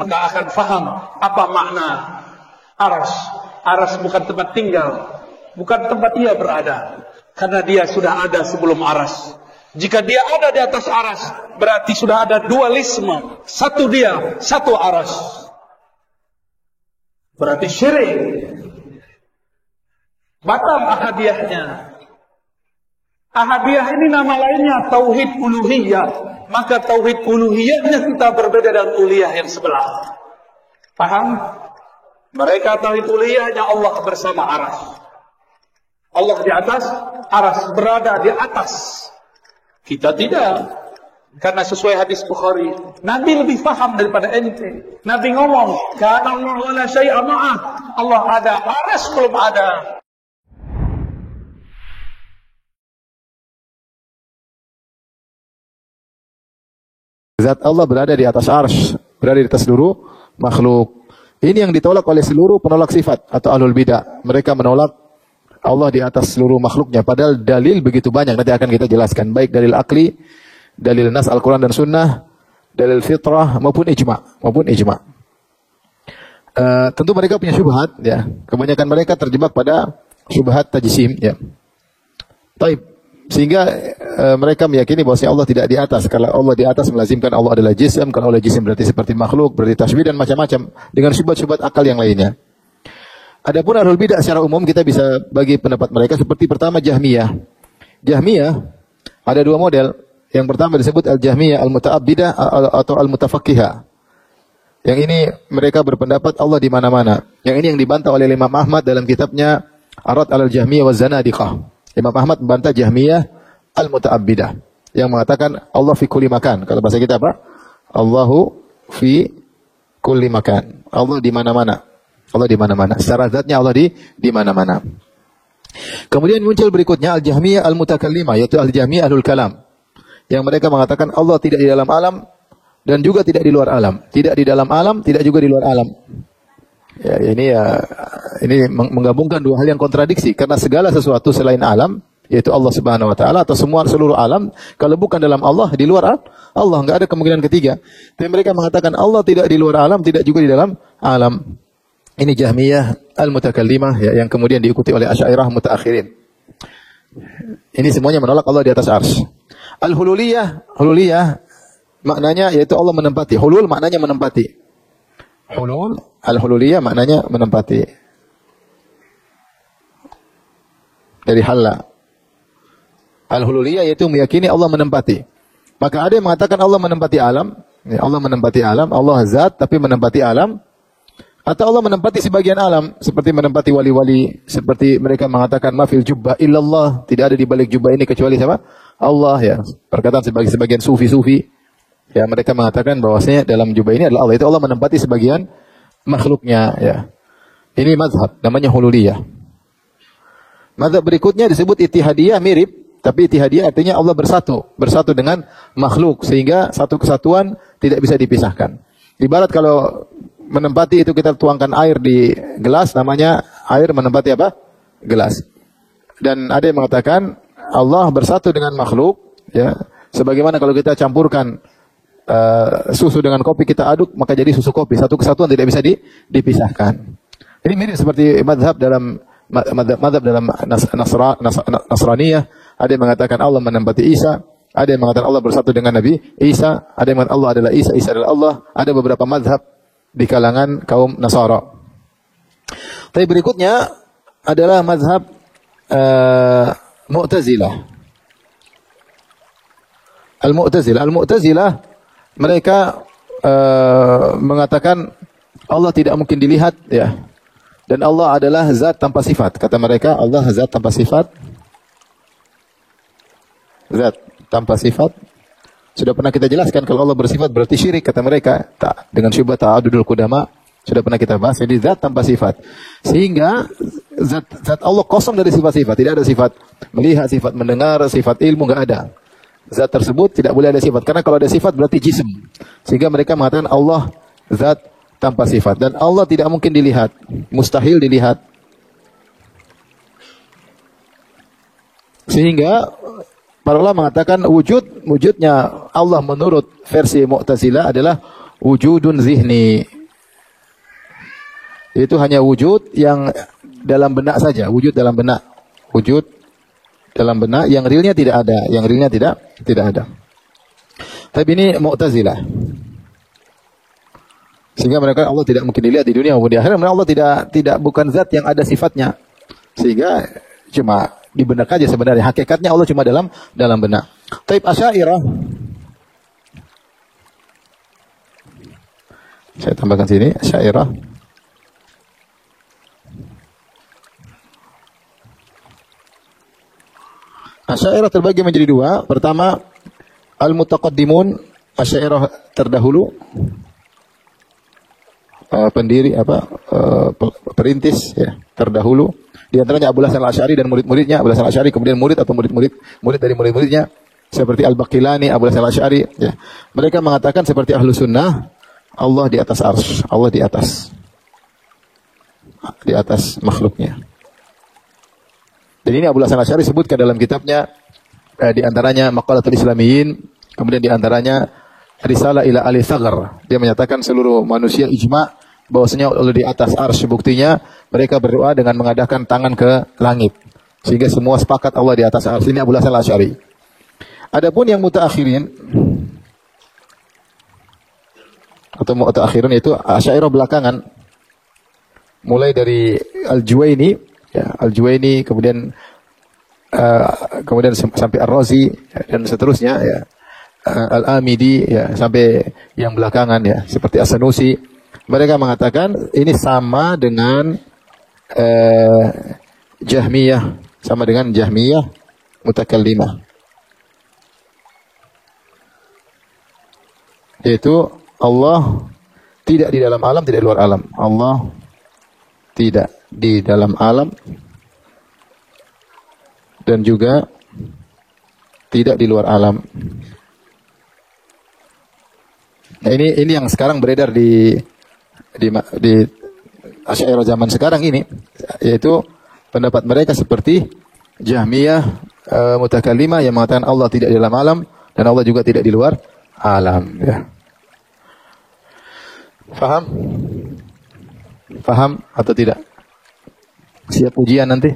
maka akan faham apa makna aras. Aras bukan tempat tinggal, bukan tempat ia berada, karena dia sudah ada sebelum aras. Jika dia ada di atas aras, berarti sudah ada dualisme, satu dia, satu aras. Berarti syirik, batal ahadiyahnya. Ahadiyah ini nama lainnya tauhid uluhiyah. Maka tauhid uluhiyahnya kita berbeda dengan uluhiyah yang sebelah. Paham? Mereka tauhid uluhiyahnya Allah bersama aras. Allah di atas, aras berada di atas. Kita tidak. Karena sesuai hadis Bukhari, Nabi lebih paham daripada ente. Nabi ngomong, "Kana Allah la syai'a ma'ah." Allah ada, aras belum ada. Zat Allah berada di atas arsy, berada di atas seluruh makhluk. Ini yang ditolak oleh seluruh penolak sifat atau ahlul bidah. Mereka menolak Allah di atas seluruh makhluknya. Padahal dalil begitu banyak. Nanti akan kita jelaskan. Baik dalil akli, dalil nas Al-Quran dan Sunnah, dalil fitrah maupun ijma. Tentu mereka punya syubhat. Ya. Kebanyakan mereka terjebak pada syubhat tajsim. Ya. Taib. Sehingga mereka meyakini bahwa Allah tidak di atas. Kalau Allah di atas melazimkan Allah adalah jism. Kalau Allah jism berarti seperti makhluk, berarti tasbih dan macam-macam. Dengan syubhat-syubhat akal yang lainnya. Adapun ahlul bidah secara umum kita bisa bagi pendapat mereka seperti pertama Jahmiyah. Jahmiyah ada dua model. Yang pertama disebut al-Jahmiyah al-Muta'abbidah atau al-Mutafaqqihah. Yang ini mereka berpendapat Allah di mana-mana. Yang ini yang dibantah oleh Imam Ahmad dalam kitabnya Arad al-Jahmiyah wa Zanadiqah. Imam Ahmad membantah Jahmiyah al-Muta'abbidah yang mengatakan Allah fi kulli makan. Kalau bahasa kita apa? Allahu fi kulli makan. Allah di mana-mana. Allah di mana-mana. Secara zatnya Allah di mana-mana. Kemudian muncul berikutnya al-Jahmiyah al-Mutakallimah, yaitu al-Jahmiyah ahlul kalam. Yang mereka mengatakan Allah tidak di dalam alam dan juga tidak di luar alam. Tidak di dalam alam, tidak juga di luar alam. Ini menggabungkan dua hal yang kontradiksi karena segala sesuatu selain alam yaitu Allah Subhanahu wa taala atau seluruh alam kalau bukan dalam Allah di luar Allah enggak ada kemungkinan ketiga. Tapi mereka mengatakan Allah tidak di luar alam tidak juga di dalam alam. Ini Jahmiyah al-Mutakallimah yang kemudian diikuti oleh Asy'ariyah mutaakhirin. Ini semuanya menolak Allah di atas arsy. Al-Hululiyah maknanya yaitu Allah menempati. Hulul maknanya menempati. Al-Hululiyah maknanya menempati. Dari halla. Al-Hululiyah yaitu meyakini Allah menempati. Maka ada yang mengatakan Allah menempati alam. Ya, Allah menempati alam. Allah zat tapi menempati alam. Atau Allah menempati sebagian alam. Seperti menempati wali-wali. Seperti mereka mengatakan mafil jubbah illallah. Tidak ada di balik jubbah ini kecuali siapa? Allah ya. Perkataan sebagian sufi-sufi. Ya, mereka mengatakan bahwasanya dalam jubah ini adalah Allah. Itu Allah menempati sebagian makhluknya. Ya. Ini mazhab, namanya hululiyah. Mazhab berikutnya disebut ittihadiyah, mirip. Tapi ittihadiyah artinya Allah bersatu dengan makhluk. Sehingga satu kesatuan tidak bisa dipisahkan. Ibarat kalau menempati itu kita tuangkan air di gelas, namanya air menempati apa? Gelas. Dan ada yang mengatakan Allah bersatu dengan makhluk. Ya. Sebagaimana kalau kita campurkan susu dengan kopi kita aduk maka jadi susu kopi. Satu kesatuan tidak bisa dipisahkan. Ini mirip seperti madhab dalam Nasraniyah. Ada yang mengatakan Allah menempati Isa. Ada yang mengatakan Allah bersatu dengan Nabi Isa. Ada yang mengatakan Allah adalah Isa, Isa adalah Allah. Ada beberapa madhab di kalangan kaum Nasara. Tapi berikutnya adalah madhab Mu'tazilah. Al-Mu'tazilah mereka mengatakan Allah tidak mungkin dilihat ya. Dan Allah adalah zat tanpa sifat. Kata mereka Allah zat tanpa sifat. Zat tanpa sifat. Sudah pernah kita jelaskan kalau Allah bersifat berarti syirik kata mereka. Tak dengan syubhat ta'adudul qudama sudah pernah kita bahas. Jadi zat tanpa sifat. Sehingga zat Allah kosong dari sifat-sifat. Tidak ada sifat melihat, sifat mendengar, sifat ilmu enggak ada. Zat tersebut tidak boleh ada sifat. Karena kalau ada sifat berarti jism. Sehingga mereka mengatakan Allah zat tanpa sifat. Dan Allah tidak mungkin dilihat. Mustahil dilihat. Sehingga para ulama mengatakan wujudnya Allah menurut versi Mu'tazilah adalah wujudun zihni. Itu hanya wujud yang dalam benak saja, wujud dalam benak. Wujud dalam benak yang realnya tidak ada, yang realnya tidak ada. Tapi ini Mu'tazilah. Sehingga mereka Allah tidak mungkin dilihat di dunia maupun di akhirat. Allah tidak bukan zat yang ada sifatnya. Sehingga cuma di benak aja sebenarnya. Hakikatnya Allah cuma dalam benak. Taib Asy'ariyah. Saya tambahkan sini Asy'ariyah. Asy'ariyah terbagi menjadi dua. Pertama, al-mutaqaddimun, Asy'ariyah terdahulu. Pendiri perintis ya, terdahulu. Di antaranya Abu Hasan Al-Asy'ari dan murid-muridnya, Abu Hasan Al-Asy'ari kemudian murid atau murid dari murid-muridnya seperti Al-Baqilani, Abu Hasan Al-Asy'ari ya. Mereka mengatakan seperti Ahlus Sunnah, Allah di atas arsy, Allah di atas makhluknya. Dan ini Abu Hasan Al-Asy'ari sebutkan dalam kitabnya di antaranya Maqalatul Islamiyyin, kemudian di antaranya Risalah ila Ali Thaghar. Dia menyatakan seluruh manusia ijma' bahwasanya Allah di atas arsy. Buktinya mereka berdoa dengan mengadakan tangan ke langit. Sehingga semua sepakat Allah di atas arsy. Ini Abu Hasan Al-Asy'ari. Adapun yang mutaakhirin atau mu'taakhirin itu Asy'ariyah belakangan. Mulai dari Al-Juwaini, ya, Al-Juwaini kemudian sampai Ar-Razi dan seterusnya ya. Al-Amidi ya, sampai yang belakangan ya, seperti As-Sanusi. Mereka mengatakan ini sama dengan Jahmiyah, sama dengan Jahmiyah Mutakallimah. Yaitu Allah tidak di dalam alam, tidak di luar alam. Allah tidak di dalam alam dan juga tidak di luar alam. Nah, ini yang sekarang beredar di Asy'ariyah zaman sekarang ini, yaitu pendapat mereka seperti Jahmiyah Mutakallimah yang mengatakan Allah tidak di dalam alam dan Allah juga tidak di luar alam ya. Paham? Paham atau tidak? Siap ujian nanti?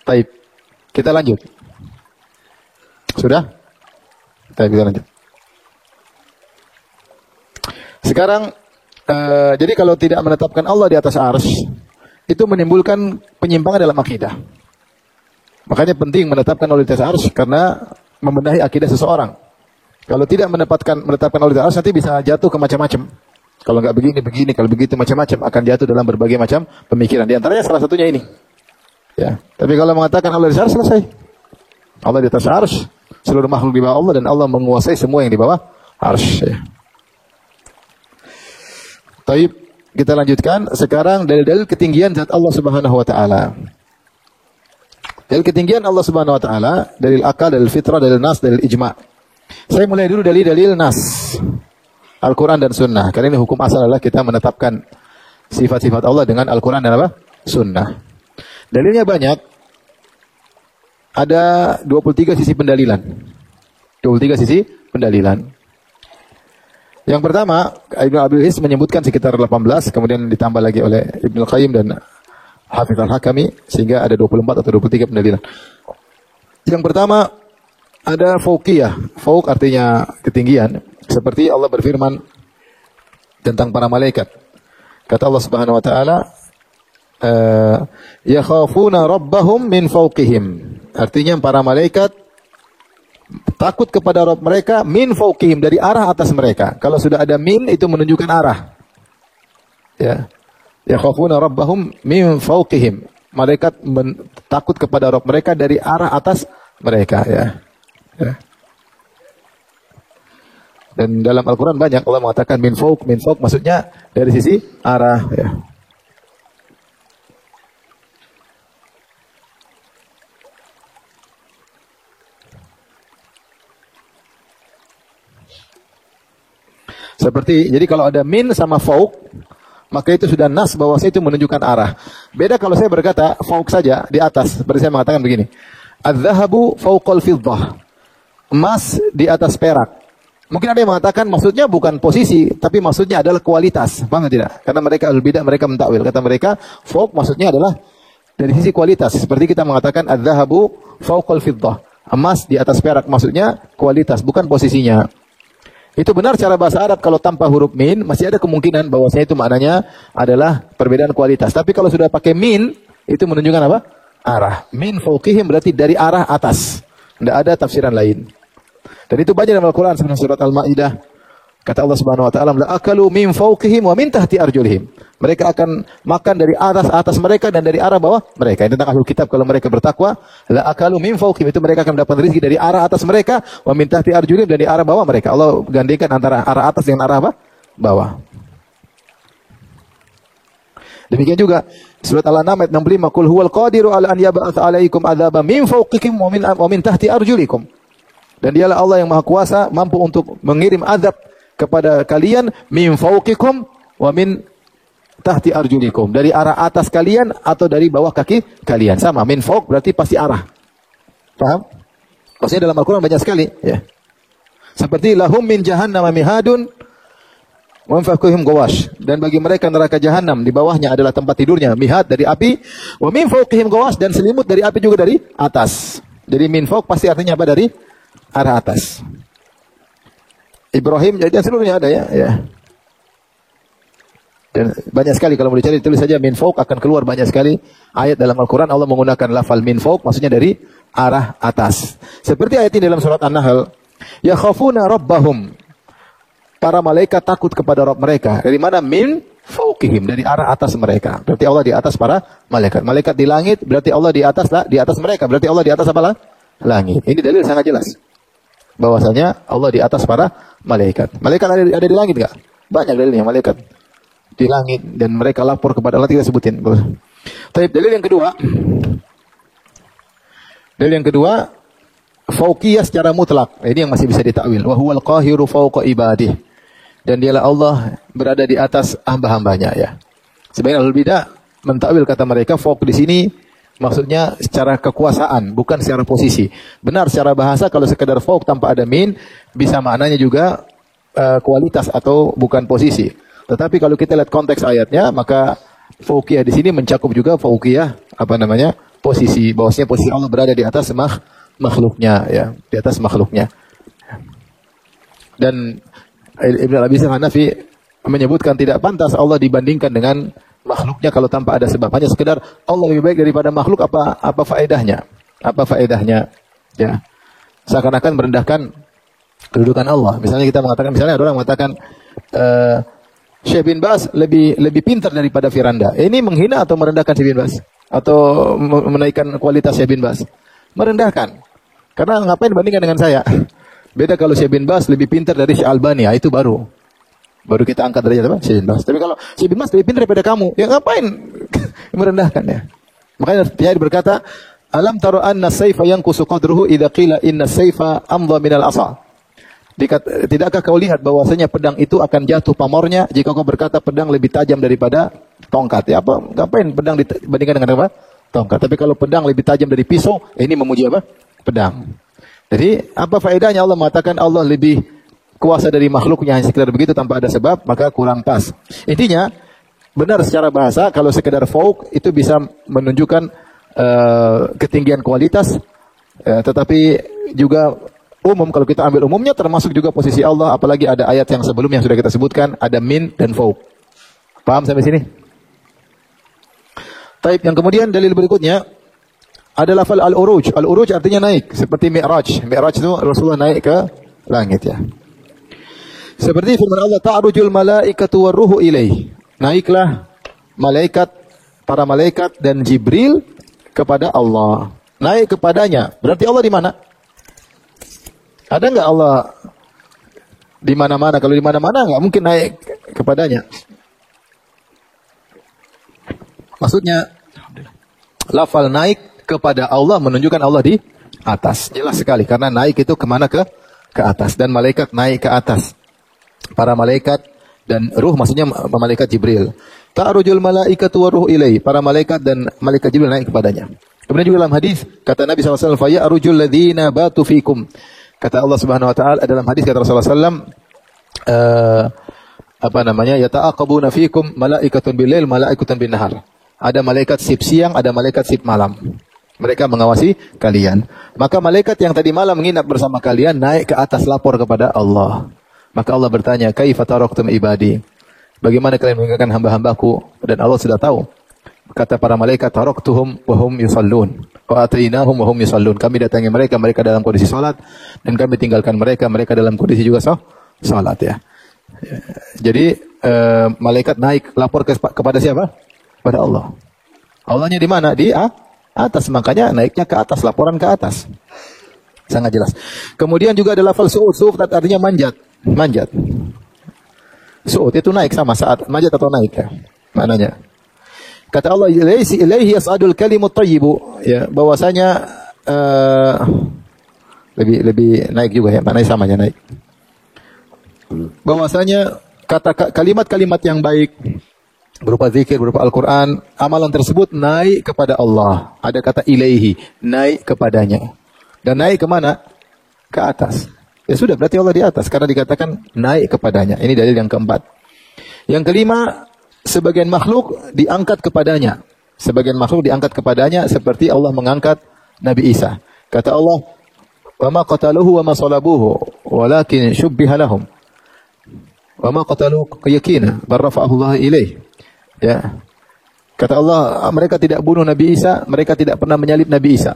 Baik. Kita lanjut. Sudah? Baik, kita lanjut. Sekarang, jadi kalau tidak menetapkan Allah di atas arsy, itu menimbulkan penyimpangan dalam akidah. Makanya penting menetapkan Allah di atas arsy karena membenahi akidah seseorang. Kalau tidak menetapkan Allah di atas arsy, nanti bisa jatuh ke macam-macam. Kalau nggak begini, kalau begitu macam-macam, akan jatuh dalam berbagai macam pemikiran. Di antaranya salah satunya ini. Ya. Tapi kalau mengatakan Allah di atas arsy, selesai. Allah di atas arsy, seluruh makhluk di bawah Allah dan Allah menguasai semua yang di bawah arsy. Ya. Baik, kita lanjutkan sekarang dalil-dalil ketinggian zat Allah Subhanahu wa taala. Dalil ketinggian Allah Subhanahu wa taala, dalil akal, dalil fitrah, dalil nas, dalil ijma'. Saya mulai dulu dari dalil nas. Al-Qur'an dan Sunnah. Karena ini hukum asal adalah kita menetapkan sifat-sifat Allah dengan Al-Qur'an dan apa? Sunnah. Dalilnya banyak. Ada 23 sisi pendalilan. 23 sisi pendalilan. Yang pertama, Ibnu Abil Is menyebutkan sekitar 18, kemudian ditambah lagi oleh Ibnu Qayyim dan Hafidz Al-Hakami, sehingga ada 24 atau 23 pendalilan. Yang pertama, ada fauqiyah. Fauq artinya ketinggian. Seperti Allah berfirman tentang para malaikat. Kata Allah Subhanahu wa taala, yakhafuna rabbahum min fawqihim. Artinya para malaikat takut kepada Rabb mereka min fawqihim, dari arah atas mereka. Kalau sudah ada min, itu menunjukkan arah. Ya. Yakhafuna rabbahum min fawqihim. Malaikat takut kepada Rabb mereka dari arah atas mereka ya. Ya. Dan dalam Al-Qur'an banyak Allah mengatakan min fawq maksudnya dari sisi arah ya. Seperti, jadi kalau ada min sama fauq, maka itu sudah nas bahwasanya itu menunjukkan arah. Beda kalau saya berkata fauq saja, di atas. Berarti saya mengatakan begini. Adz-dzahabu fauqal fiddah. Emas di atas perak. Mungkin ada yang mengatakan maksudnya bukan posisi, tapi maksudnya adalah kualitas. Paham tidak? Karena mereka al-bidah, mereka mentakwil. Kata mereka, fawq maksudnya adalah dari sisi kualitas. Seperti kita mengatakan adz-dzahabu fawqal fiddah. Emas di atas perak, maksudnya kualitas, bukan posisinya. Itu benar secara bahasa Arab. Kalau tanpa huruf min, masih ada kemungkinan bahwasanya itu maknanya adalah perbedaan kualitas. Tapi kalau sudah pakai min, itu menunjukkan apa? Arah. Min fawqihim berarti dari arah atas. Tidak ada tafsiran lain. Dan itu banyak dalam Al-Quran sebenarnya surat Al-Maidah. Kata Allah Subhanahu wa taala, "La akalu min fawqihim wa min tahti arjulihim." Mereka akan makan dari atas mereka dan dari arah bawah mereka. Ini tentang ahlul kitab kalau mereka bertakwa, la akalu min fawqihim, itu mereka akan mendapat rezeki dari arah atas mereka, wa min tahti arjulihim, dan dari arah bawah mereka. Allah gandengkan antara arah atas dengan arah apa? Bawah. Demikian juga surat Al-An'am ayat 65, "Qul huwal qadiru ala an yab'atsa 'alaikum 'adzaban min fawqikum wa min tahti arjulikum." Dan dialah Allah yang Maha Kuasa, mampu untuk mengirim azab kepada kalian min fawqikum wa min tahti arjulikum, dari arah atas kalian atau dari bawah kaki kalian. Sama, min fawq berarti pasti arah. Paham? Maksudnya dalam Al-Quran banyak sekali, ya. Seperti lahum min jahannam mihadun wa min fawqihim ghawash, dan bagi mereka neraka jahanam di bawahnya adalah tempat tidurnya, mihad dari api, wa min fawqihim ghawash, dan selimut dari api juga dari atas. Jadi min fawq pasti artinya apa? Dari arah atas. Ibrahim, jadi seluruhnya ada, ya. Dan banyak sekali kalau mau dicari, tulis saja min fawq, akan keluar banyak sekali ayat dalam Al-Quran Allah menggunakan lafal min fawq, maksudnya dari arah atas. Seperti ayat ini dalam surat An-Nahl, yakhafuna rabbahum, para malaikat takut kepada Rabb mereka. Dari mana? Min fawqihim, dari arah atas mereka. Berarti Allah di atas para malaikat. Malaikat di langit, berarti Allah di atas mereka. Berarti Allah di atas apa lah? Langit. Ini dalil sangat jelas bahwasanya Allah di atas para malaikat. Malaikat ada di langit enggak? Banyak dalilnya malaikat di langit, dan mereka lapor kepada Allah, tidak sebutin. Tapi dalil yang kedua, fauqiyah secara mutlak. Ini yang masih bisa ditakwil. Wa huwal qahiru fawqa ibadih. Dan dialah Allah berada di atas hamba-hambanya, ya. Sebagian ahlul bidah mentakwil, kata mereka fawq di sini maksudnya secara kekuasaan, bukan secara posisi. Benar secara bahasa kalau sekedar fawq tanpa ada min, bisa maknanya juga kualitas atau bukan posisi. Tetapi kalau kita lihat konteks ayatnya, maka fauqiyah di sini mencakup juga fauqiyah posisi, bahwasanya posisi Allah berada di atas makhluknya, ya, di atas makhluknya. Dan Ibn Al-Abis Hanafi menyebutkan tidak pantas Allah dibandingkan dengan makhluknya kalau tanpa ada sebab. Hanya sekedar Allah lebih baik daripada makhluk, apa faedahnya? Apa faedahnya? Ya. Seakan-akan merendahkan kedudukan Allah. Misalnya kita mengatakan, misalnya ada orang mengatakan Syekh bin Baz lebih pintar daripada Firanda. Ini menghina atau merendahkan Syekh bin Baz? Atau menaikkan kualitas Syekh bin Baz? Merendahkan. Karena ngapain bandingkan dengan saya? Beda kalau Syekh bin Baz lebih pintar dari Syekh Albani, itu baru kita angkat derajat apa? Syekh bin Baz. Tapi kalau Syekh bin Baz lebih pintar daripada kamu, ya ngapain merendahkan, ya? Makanya Syair berkata, alam taro anna sayfa yanqusu qadruhu idza qila inna sayfa amdha minal asa. Tidakkah kau lihat bahwasanya pedang itu akan jatuh pamornya jika kau berkata pedang lebih tajam daripada tongkat? Ya, apa? Ngapain pedang dibandingkan dengan apa? Tongkat. Tapi kalau pedang lebih tajam dari pisau, ini memuji apa? Pedang. Jadi apa faedahnya Allah mengatakan Allah lebih kuasa dari makhluknya hanya sekedar begitu tanpa ada sebab, maka kurang pas. Intinya benar secara bahasa kalau sekedar fawq itu bisa menunjukkan ketinggian kualitas, tetapi juga umum, kalau kita ambil umumnya termasuk juga posisi Allah, apalagi ada ayat yang sebelumnya yang sudah kita sebutkan, ada min dan fawq. Paham sampai sini? Taib, yang kemudian dalil berikutnya ada lafal al-uruj. Al-uruj artinya naik, seperti mi'raj. Mi'raj itu Rasulullah naik ke langit, ya. Seperti firman Allah, ta'rujul malaikatu warruhu ilaih. Naiklah malaikat, para malaikat dan Jibril kepada Allah. Naik kepadanya. Berarti Allah di mana? Ada enggak Allah di mana-mana? Kalau di mana-mana enggak mungkin naik kepadanya. Maksudnya lafal naik kepada Allah menunjukkan Allah di atas. Jelas sekali karena naik itu kemana? Ke atas, dan malaikat naik ke atas. Para malaikat dan ruh maksudnya malaikat Jibril. Ta'rujul malaikatu waruh ilai. Para malaikat dan malaikat Jibril naik kepadanya. Kemudian juga dalam hadis kata Nabi SAW, "Faya'rujul ladzina batu fikum." Kata Allah Subhanahu wa taala dalam hadis kata Rasulullah sallallahu yata'aqabuna fikum malaikatun bil-lail malaikatun bin-nahar. Ada malaikat sip siang, ada malaikat sip malam. Mereka mengawasi kalian. Maka malaikat yang tadi malam menginap bersama kalian naik ke atas lapor kepada Allah. Maka Allah bertanya, "Kaifa taraktum ibadi?" Bagaimana kalian meninggalkan hamba-hambaku? Dan Allah sudah tahu. Kata para malaikat, "Taraktuhum wa hum yusallun. Wa atainahum wa hum yusallun." Kami datangi mereka, mereka dalam kondisi salat, dan kami tinggalkan mereka, mereka dalam kondisi juga salat ya. Jadi malaikat naik lapor kepada siapa? Kepada Allah. Allahnya di mana? Di atas, makanya naiknya ke atas, laporan ke atas. Sangat jelas. Kemudian juga ada lafal su'ud. Su'ud artinya manjat. Su'ud itu naik sama saat manjat atau naik ya. Maknanya. Kata Allah, "Ilaihi yas'adul kalimut thayyibu." Ya, bahwasanya lebih naik juga ya, maknanya samanya naik. Bahwasanya kalimat-kalimat yang baik berupa zikir, berupa Al-Quran, amalan tersebut naik kepada Allah. Ada kata ilaihi, naik kepadanya. Dan naik kemana? Ke atas. Ya sudah, berarti Allah di atas, karena dikatakan naik kepadanya. Ini dalil yang keempat. Yang kelima, sebagian makhluk diangkat kepadanya. Sebagian makhluk diangkat kepadanya seperti Allah mengangkat Nabi Isa. Kata Allah, "Wa ma qataluhu wa ma salabuhu, walakin syubbiha lahum. Wa ma qataluhu yakina, bal rafa'ahu Allah ilaih." Ya. Kata Allah, mereka tidak bunuh Nabi Isa, mereka tidak pernah menyalib Nabi Isa.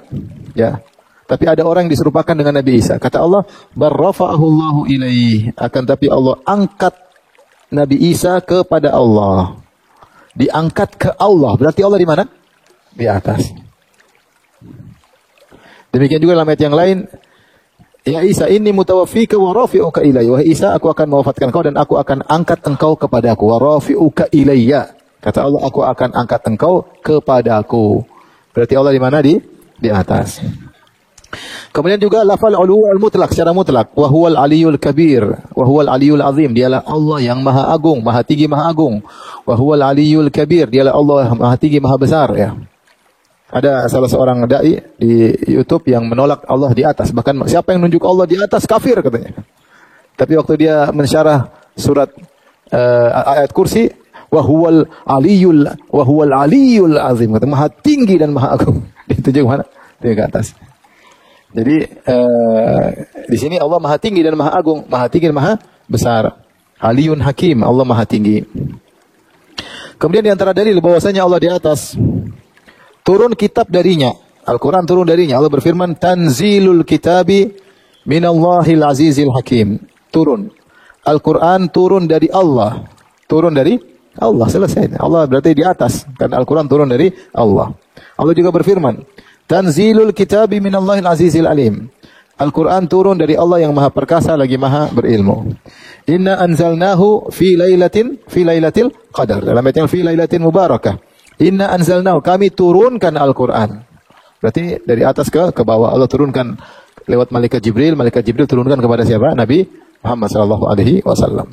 Ya. Tapi ada orang yang diserupakan dengan Nabi Isa. Kata Allah, "Bal rafa'ahu Allah ilaih." Akan tapi Allah angkat Nabi Isa kepada Allah. Diangkat ke Allah. Berarti Allah di mana? Di atas. Demikian juga dalam ayat yang lain, "Ya Isa, inni mutawaffika wa rafi'uka ilayya." Wahai Isa, aku akan mewafatkan kau dan aku akan angkat engkau kepadaku. Wa rafi'uka ilayya. Kata Allah, aku akan angkat engkau kepadaku. Berarti Allah di mana? Di atas. Kemudian juga lafal ulu al-mutlaq secara mutlak. Wa huwal aliyul kabir. Wa huwal aliyul azim. Dialah Allah yang maha agung, maha tinggi, maha agung. Wa huwal aliyul kabir. Dialah Allah maha tinggi, maha besar ya. Ada salah seorang dai di YouTube yang menolak Allah di atas. Bahkan siapa yang nunjuk Allah di atas kafir katanya. Tapi waktu dia mensyarah surat ayat kursi, wa huwal aliyul azim. Kata maha tinggi dan maha agung. Ditunjuk mana? Di atas. Jadi di sini Allah maha tinggi dan maha agung, maha tinggi dan maha besar. Aliyun hakim, Allah maha tinggi. Kemudian di antara dalil bahwasanya Allah di atas, turun kitab darinya. Al-Quran turun darinya. Allah berfirman, "Tanzilul kitabi minallahil azizil hakim." Turun. Al-Quran turun dari Allah. Turun dari Allah. Selesai. Allah berarti di atas. Karena Al-Quran turun dari Allah. Allah juga berfirman, "Tanzilul kitabi minallahil azizil alim." Al-Quran turun dari Allah yang maha perkasa lagi maha berilmu. "Inna anzalnahu fi lailatil qadar." Dalam ayat yang fi lailatin mubarakah. Inna anzalnahu, kami turunkan Al-Quran. Berarti dari atas ke bawah. Allah turunkan lewat malaikat Jibril. Malaikat Jibril turunkan kepada siapa? Nabi Muhammad SAW.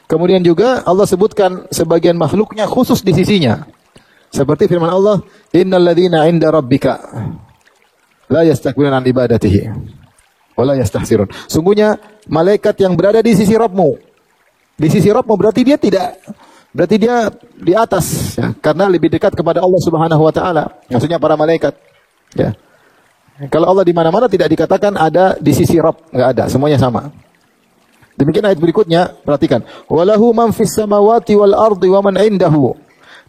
Kemudian juga Allah sebutkan sebagian makhluknya khusus di sisinya. Seperti firman Allah, "Innal ladzina 'inda rabbika la yastakbiruna an ibadatihi wa la yastahsirun." Sungguhnya malaikat yang berada di sisi Rabbmu. Di sisi Rabbmu berarti dia di atas ya, karena lebih dekat kepada Allah Subhanahu wa taala. Maksudnya para malaikat. Ya. Kalau Allah di mana-mana tidak dikatakan ada di sisi Rabb, enggak ada, semuanya sama. Demikian ayat berikutnya, perhatikan. "Walahu man fis samawati wal ardi wa man 'indahu."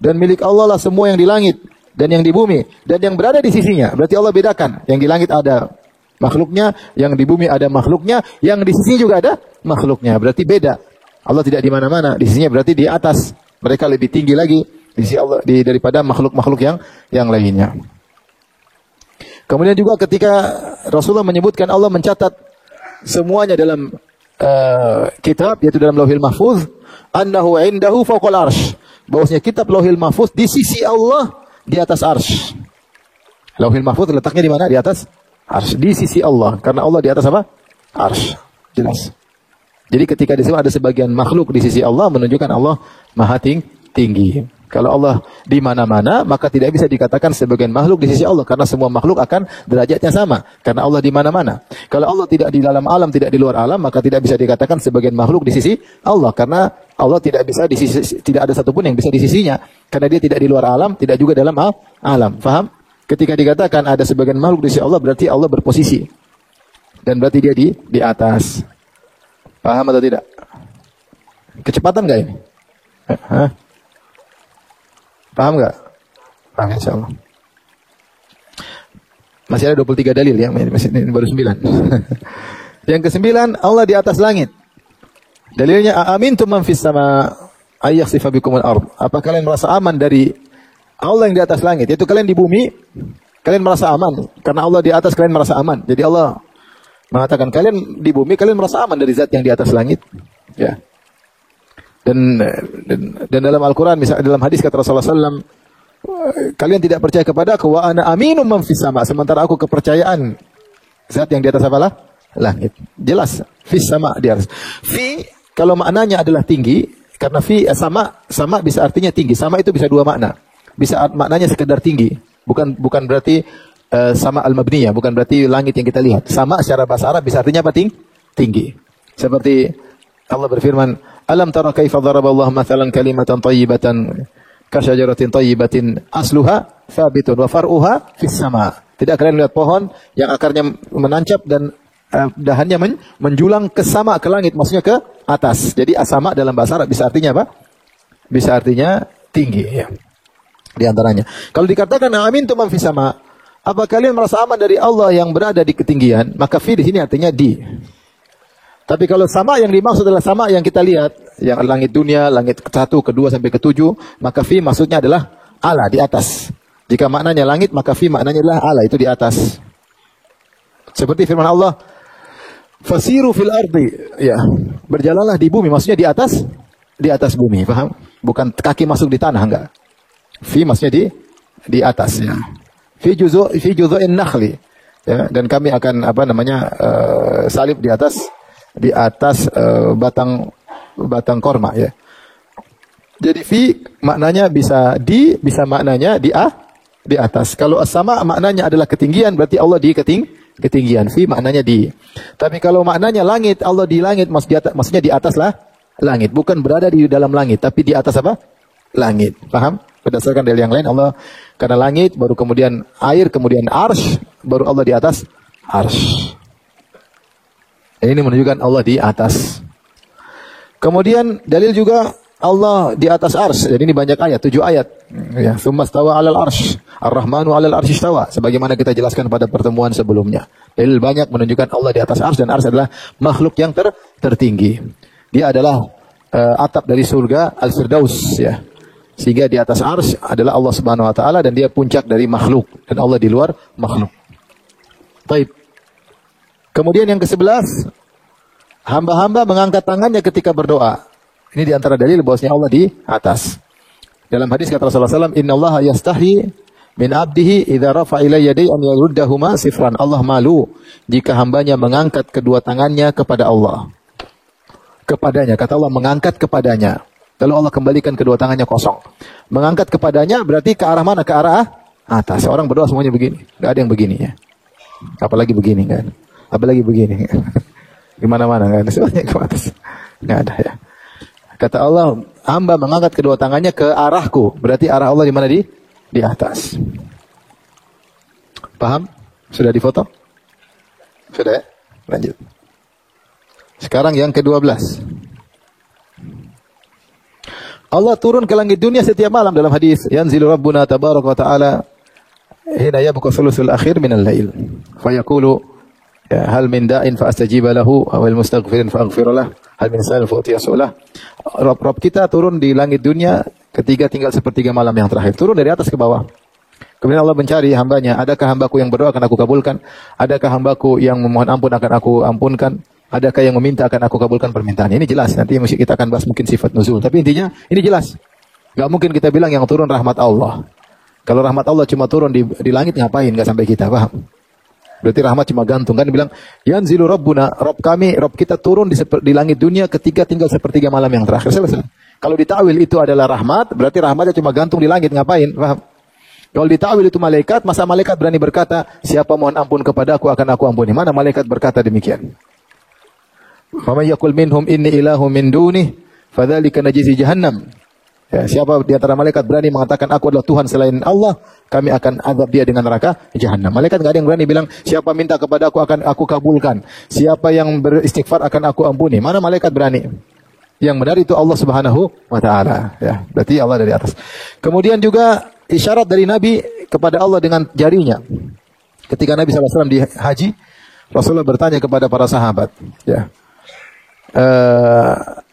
Dan milik Allah lah semua yang di langit dan yang di bumi dan yang berada di sisinya. Berarti Allah bedakan. Yang di langit ada makhluknya, yang di bumi ada makhluknya, yang di sisinya juga ada makhluknya. Berarti beda. Allah tidak di mana-mana, di sisinya berarti di atas. Mereka lebih tinggi lagi di sisi Allah daripada makhluk-makhluk yang lainnya. Kemudian juga ketika Rasulullah menyebutkan Allah mencatat semuanya dalam kitab, yaitu dalam Lauhil Mahfuz, "Annahu 'indahu fawqal arsy." Bahwasanya kitab Lauhil Mahfuz di sisi Allah di atas arsy. Lauhil Mahfuz letaknya di mana? Di atas arsy. Di sisi Allah. Karena Allah di atas apa? Arsy. Jelas. Jadi ketika di sini ada sebagian makhluk di sisi Allah menunjukkan Allah maha tinggi. Kalau Allah di mana-mana, maka tidak bisa dikatakan sebagian makhluk di sisi Allah, karena semua makhluk akan derajatnya sama, karena Allah di mana-mana. Kalau Allah tidak di dalam alam, tidak di luar alam, maka tidak bisa dikatakan sebagian makhluk di sisi Allah, karena Allah tidak bisa di sisi, tidak ada satupun yang bisa di sisinya, karena dia tidak di luar alam, tidak juga dalam alam. Faham? Ketika dikatakan ada sebagian makhluk di sisi Allah, berarti Allah berposisi, dan berarti dia di atas. Paham atau tidak? Kecepatan nggak ini? Hah? Paham nggak? Paham, insya Allah. Masih ada 23 dalil ya, masih ini baru 9. Yang ke-9, Allah di atas langit. Dalilnya aamintum man fis sama ayyakhsifa bikumul ard. Apa kalian merasa aman dari Allah yang di atas langit? Yaitu kalian di bumi, kalian merasa aman karena Allah di atas, kalian merasa aman. Jadi Allah mengatakan kalian di bumi, kalian merasa aman dari zat yang di atas langit. Ya. Dan dalam Al-Quran, misalnya dalam hadis kata Rasulullah SAW, kalian tidak percaya kepada aku, wa ana aminum man fis sama, sementara aku kepercayaan zat yang di atas apalah? Langit. Jelas, fis sama di atas. Fi kalau maknanya adalah tinggi, karena fi sama bisa artinya tinggi. Sama itu bisa dua makna. Bisa maknanya sekedar tinggi, bukan berarti sama al-mabniyah, bukan berarti langit yang kita lihat. Sama secara bahasa Arab bisa artinya apa? Tinggi. Seperti Allah berfirman, alam tara kaifa daraballahu mathalan kalimatan thayyibatan kasyajaratin thayyibatin asluha thabitun wa far'uha fis sama. Tidak kalian lihat pohon yang akarnya menancap dan dahannya menjulang ke sama, ke langit, maksudnya ke atas. Jadi asama dalam bahasa Arab bisa artinya apa? Bisa artinya tinggi ya. Di antaranya. Kalau dikatakan amintum man fis sama, apa kalian merasa aman dari Allah yang berada di ketinggian? Maka fi di sini artinya di. Tapi kalau sama yang dimaksud adalah sama yang kita lihat, yang langit dunia, langit ke-1, ke-2 sampai ke-7, maka fi maksudnya adalah ala, di atas. Jika maknanya langit, maka fi maknanya adalah ala, itu di atas. Seperti firman Allah, fasiru fil ardi, ya, berjalanlah di bumi, maksudnya di atas bumi, paham? Bukan kaki masuk di tanah, enggak. Fi maksudnya di atas, ya. Fi juzu'in nakhli, ya, dan kami akan salib di atas batang korma, ya. Jadi fi maknanya bisa maknanya di atas. Kalau as-sama maknanya adalah ketinggian, berarti Allah di ketinggian. Fi maknanya di. Tapi kalau maknanya langit, Allah di langit, maksudnya di atas lah langit, bukan berada di dalam langit, tapi di atas apa? Langit. Paham? Berdasarkan dalil yang lain, Allah karena langit, baru kemudian air, kemudian arsy, baru Allah di atas arsy. Ini menunjukkan Allah di atas. Kemudian dalil juga Allah di atas arsy. Dan ini banyak ayat, 7 ayat. Ya, tsumma stawa 'alal arsy. Ar-Rahmanu 'alal arsy istawa. Sebagaimana kita jelaskan pada pertemuan sebelumnya. Dalil banyak menunjukkan Allah di atas arsy, dan arsy adalah makhluk yang tertinggi. Dia adalah atap dari surga Al-Firdaus, ya. Sehingga di atas arsy adalah Allah Subhanahu wa taala, dan dia puncak dari makhluk, dan Allah di luar makhluk. Baik. Kemudian yang ke-11, hamba-hamba mengangkat tangannya ketika berdoa. Ini di antara dalil bahwasanya Allah di atas. Dalam hadis kata Rasulullah SAW, innallaha yastahi min abdihi idza rafa'a ilayya yadayhi an yaruddahuma sifran. Allah malu jika hambanya mengangkat kedua tangannya kepada Allah. Kepadanya, kata Allah, mengangkat kepadanya. Lalu Allah kembalikan kedua tangannya kosong. Mengangkat kepadanya berarti ke arah mana? Ke arah atas. Orang berdoa semuanya begini. Enggak ada yang begini, ya. Apalagi begini, kan? Apalagi begini. Di mana-mana, kan? Semuanya ke atas. Enggak ada, ya. Kata Allah, hamba mengangkat kedua tangannya ke arahku. Berarti arah Allah di mana? Di atas. Paham? Sudah difoto? Sudah, ya? Lanjut. Sekarang yang ke-12. Allah turun ke langit dunia setiap malam dalam hadis. Yanzilu Rabbuna tabaraka wa ta'ala hina yabqa thuluthul akhir minal lail. Fayaqulu hal min da'in fa astajiba lahu wal mustaghfirin fa aghfir lah. Hal min sa'il fa utiya su'lah. Rabb kita turun di langit dunia ketika tinggal sepertiga malam yang terakhir. Turun dari atas ke bawah. Kemudian Allah mencari hambanya. Adakah hambaku yang berdoa akan aku kabulkan? Adakah hambaku yang memohon ampun akan aku ampunkan? Adakah yang meminta akan aku kabulkan permintaannya? Ini jelas. Nanti kita akan bahas mungkin sifat nuzul. Tapi intinya ini jelas. Gak mungkin kita bilang yang turun rahmat Allah. Kalau rahmat Allah cuma turun di langit, ngapain? Gak sampai kita, paham? Berarti rahmat cuma gantung. Kan bilang, yanzilu Rabbuna, Rabb kami, Rabb kita turun di langit dunia ketika tinggal sepertiga malam yang terakhir. Selesai. Kalau ditakwil itu adalah rahmat, berarti rahmatnya cuma gantung di langit, ngapain? Paham? Kalau ditakwil itu malaikat, masa malaikat berani berkata, siapa mohon ampun kepada aku akan aku ampuni. Mana malaikat berkata demikian? Faman yaqul minhum inni ilahu min dunih, fadzalika najzi jahannam. Ya, siapa di antara malaikat berani mengatakan aku adalah Tuhan selain Allah, kami akan azab dia dengan neraka jahannam. Malaikat enggak ada yang berani bilang siapa minta kepada aku akan aku kabulkan. Siapa yang beristighfar akan aku ampuni. Mana malaikat berani? Yang benar itu Allah Subhanahu wa taala, ya. Berarti Allah dari atas. Kemudian juga isyarat dari Nabi kepada Allah dengan jarinya. Ketika Nabi SAW di haji, Rasulullah bertanya kepada para sahabat, ya.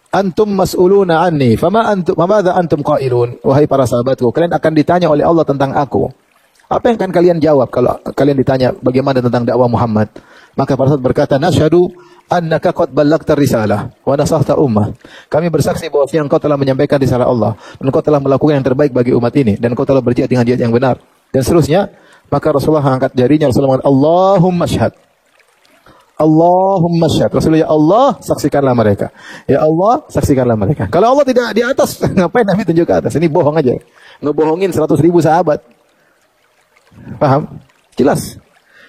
Antum mas'uluna anni, famadza antum qailun? Wahai para sahabatku, kalian akan ditanya oleh Allah tentang aku. Apa yang akan kalian jawab kalau kalian ditanya bagaimana tentang dakwah Muhammad? Maka para sahabat berkata, nasyhadu annaka qad ballagta risalah wa nasahta ummah. Kami bersaksi bahwa engkau telah menyampaikan risalah Allah dan engkau telah melakukan yang terbaik bagi umat ini dan engkau telah berjihad dengan jihad yang benar dan seterusnya. Maka Rasulullah angkat jarinya, Rasulullah mengatakan, Allahumma syhad. Allahumma syhad. Rasulullah, ya Allah, saksikanlah mereka. Ya Allah, saksikanlah mereka. Kalau Allah tidak di atas, ngapain Nabi tunjuk ke atas? Ini bohong aja. Ngebohongin 100.000 sahabat. Paham? Jelas.